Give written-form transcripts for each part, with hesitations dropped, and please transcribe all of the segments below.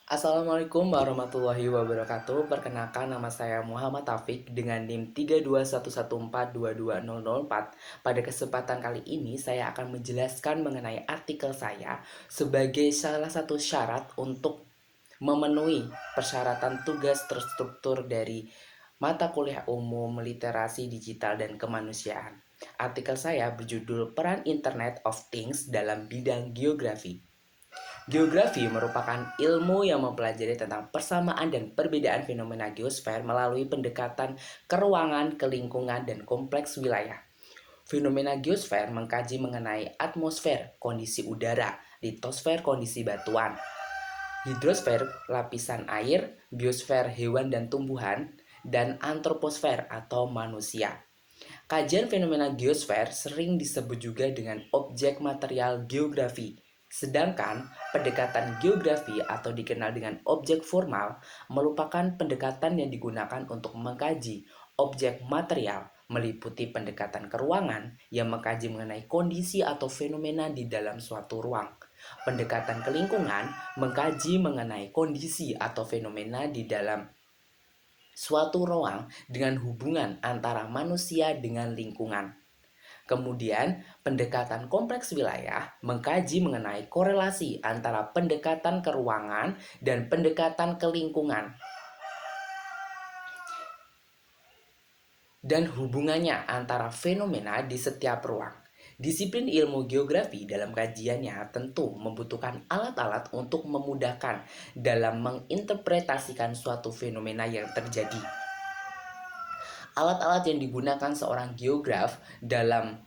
Assalamualaikum warahmatullahi wabarakatuh. Perkenalkan, nama saya Muhammad Taufik dengan NIM 3211422004. Pada kesempatan kali ini saya akan menjelaskan mengenai artikel saya sebagai salah satu syarat untuk memenuhi persyaratan tugas terstruktur dari mata kuliah umum literasi digital dan kemanusiaan. Artikel saya berjudul Peran Internet of Things dalam bidang geografi. Geografi merupakan ilmu yang mempelajari tentang persamaan dan perbedaan fenomena geosfer melalui pendekatan keruangan, kelingkungan, dan kompleks wilayah. Fenomena geosfer mengkaji mengenai atmosfer, kondisi udara, litosfer, kondisi batuan, hidrosfer, lapisan air, biosfer, hewan dan tumbuhan, dan antroposfer atau manusia. Kajian fenomena geosfer sering disebut juga dengan objek material geografi. Sedangkan pendekatan geografi atau dikenal dengan objek formal merupakan pendekatan yang digunakan untuk mengkaji objek material, meliputi pendekatan keruangan yang mengkaji mengenai kondisi atau fenomena di dalam suatu ruang. Pendekatan kelingkungan mengkaji mengenai kondisi atau fenomena di dalam suatu ruang dengan hubungan antara manusia dengan lingkungan. Kemudian, pendekatan kompleks wilayah mengkaji mengenai korelasi antara pendekatan keruangan dan pendekatan kelingkungan dan hubungannya antara fenomena di setiap ruang. Disiplin ilmu geografi dalam kajiannya tentu membutuhkan alat-alat untuk memudahkan dalam menginterpretasikan suatu fenomena yang terjadi. Alat-alat yang digunakan seorang geograf dalam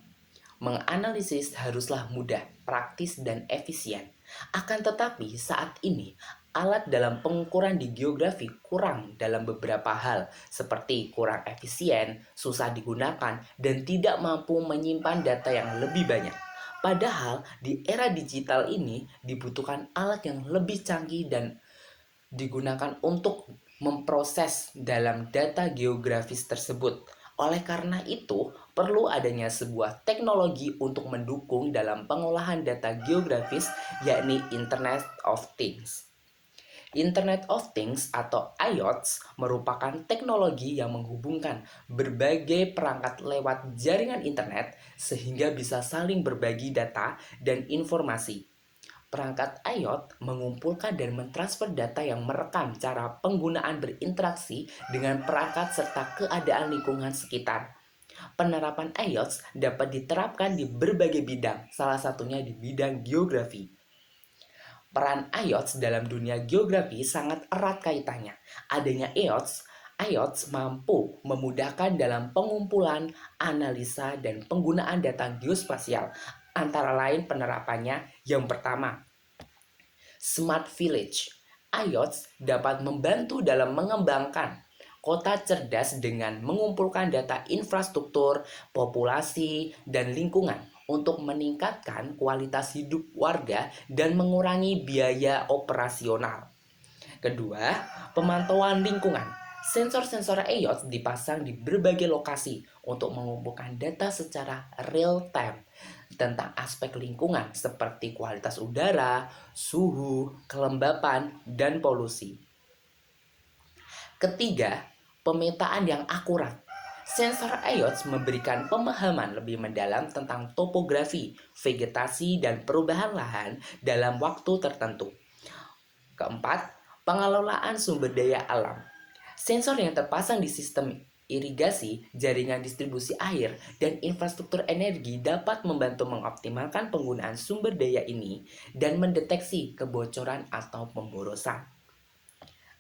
menganalisis haruslah mudah, praktis, dan efisien. Akan tetapi saat ini alat dalam pengukuran di geografi kurang dalam beberapa hal, seperti kurang efisien, susah digunakan, dan tidak mampu menyimpan data yang lebih banyak. Padahal di era digital ini dibutuhkan alat yang lebih canggih dan digunakan untuk memproses dalam data geografis tersebut. Oleh karena itu, perlu adanya sebuah teknologi untuk mendukung dalam pengolahan data geografis, yakni Internet of Things. Internet of Things atau IoTs merupakan teknologi yang menghubungkan berbagai perangkat lewat jaringan internet sehingga bisa saling berbagi data dan informasi. Perangkat IoT mengumpulkan dan mentransfer data yang merekam cara penggunaan berinteraksi dengan perangkat serta keadaan lingkungan sekitar. Penerapan IoT dapat diterapkan di berbagai bidang, salah satunya di bidang geografi. Peran IoT dalam dunia geografi sangat erat kaitannya. Adanya IoT mampu memudahkan dalam pengumpulan, analisa, dan penggunaan data geospasial. Antara lain penerapannya yang pertama, Smart Village. IoT dapat membantu dalam mengembangkan kota cerdas dengan mengumpulkan data infrastruktur, populasi, dan lingkungan untuk meningkatkan kualitas hidup warga dan mengurangi biaya operasional. Kedua, pemantauan lingkungan. Sensor-sensor IoT dipasang di berbagai lokasi untuk mengumpulkan data secara real time tentang aspek lingkungan seperti kualitas udara, suhu, kelembapan, dan polusi. Ketiga, pemetaan yang akurat. Sensor IoT memberikan pemahaman lebih mendalam tentang topografi, vegetasi, dan perubahan lahan dalam waktu tertentu. Keempat, pengelolaan sumber daya alam. Sensor yang terpasang di sistem irigasi, jaringan distribusi air, dan infrastruktur energi dapat membantu mengoptimalkan penggunaan sumber daya ini dan mendeteksi kebocoran atau pemborosan.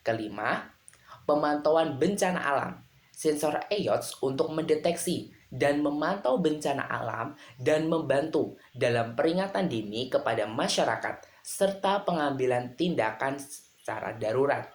Kelima, pemantauan bencana alam. Sensor IoT untuk mendeteksi dan memantau bencana alam dan membantu dalam peringatan dini kepada masyarakat serta pengambilan tindakan secara darurat.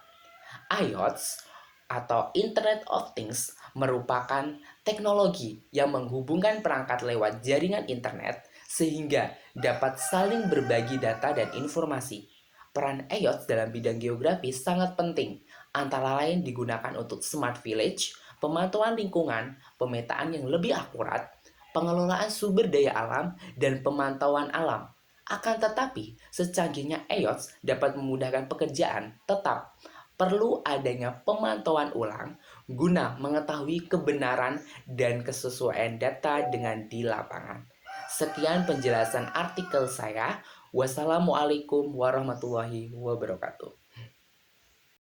IoT atau Internet of Things merupakan teknologi yang menghubungkan perangkat lewat jaringan internet sehingga dapat saling berbagi data dan informasi. Peran IoT dalam bidang geografi sangat penting, antara lain digunakan untuk smart village, pemantauan lingkungan, pemetaan yang lebih akurat, pengelolaan sumber daya alam, dan pemantauan alam. Akan tetapi, secanggihnya IOTS dapat memudahkan pekerjaan, tetap perlu adanya pemantauan ulang guna mengetahui kebenaran dan kesesuaian data dengan di lapangan. Sekian penjelasan artikel saya. Wassalamualaikum warahmatullahi wabarakatuh.